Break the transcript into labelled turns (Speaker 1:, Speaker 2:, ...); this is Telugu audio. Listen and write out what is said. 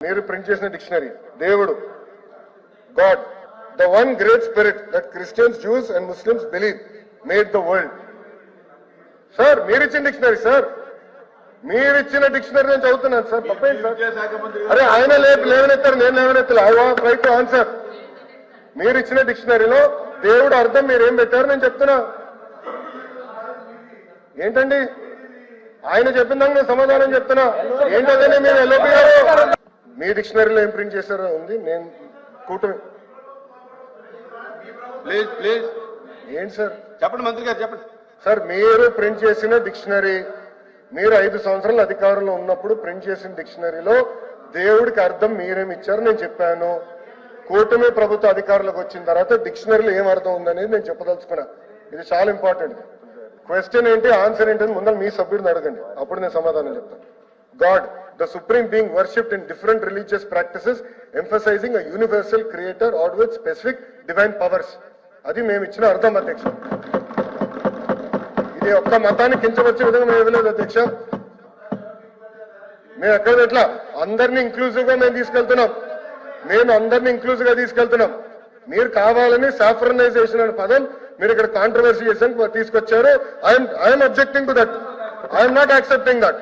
Speaker 1: మీరు ప్రింట్ చేసిన డిక్షనరీ దేవుడు God the one great spirit that Christians juice and Muslims believe made the world. Sir మీరు ఇచ్చిన డిక్షనరీ సార్, మీరు ఇచ్చిన డిక్షనరీ నేను చదువుతున్నాను సార్, తప్పేంటి సార్? అరే ఆయన లేవనెత్తారు, నేను లేవనెత్తాలి. I want right to answer. మీరు ఇచ్చిన డిక్షనరీలో దేవుడు అర్థం మీరేం పెట్టారు నేను చెప్తున్నా. ఏంటండి ఆయన చెప్పిన దానికి నేను సమాధానం చెప్తున్నా. ఏంటంటే మీరు ఎల్ఓపి గారు మీ డిక్షనరీలో ఏం ప్రింట్ చేశారో ఉంది. నేను కూటమి
Speaker 2: ప్లీజ్
Speaker 1: ఏంటి సార్
Speaker 2: చెప్పండి, మంత్రి గారు చెప్పండి.
Speaker 1: సార్ మీరు ప్రింట్ చేసిన డిక్షనరీ, మీరు 5 సంవత్సరాలు అధికారంలో ఉన్నప్పుడు ప్రింట్ చేసిన డిక్షనరీలో దేవుడికి అర్థం మీరేమి ఇచ్చారో నేను చెప్పాను. కూటమి ప్రభుత్వ అధికారులకు వచ్చిన తర్వాత డిక్షనరీలో ఏం అర్థం ఉందనేది నేను చెప్పదలుచుకున్నా. ఇది చాలా ఇంపార్టెంట్. క్వశ్చన్ ఏంటి, ఆన్సర్ ఏంటి ముందర మీ సభ్యుడిని అడగండి, అప్పుడు నేను సమాధానం చెప్తాను. God the supreme being worshipped in different religious practices emphasising a universal creator are with specific divine powers. అది మేము ఇచ్చిన అర్థం అధ్యక్ష. ఇది ఒక్క మతాన్ని కించవచ్చే విధంగా మేము ఇవ్వలేదు అధ్యక్ష. మేము ఎక్కడ ఎట్లా అందరినీ ఇంక్లూజివ్ గా మేము తీసుకెళ్తున్నాం. మేము అందరినీ ఇంక్లూజివ్ గా తీసుకెళ్తున్నాం. మీరు కావాలని సాఫ్రనైజేషన్ అనే పదం మీరు ఇక్కడ కాంట్రవర్సీ చేసి తీసుకొచ్చారు. I'm objecting to that. I'm not accepting that.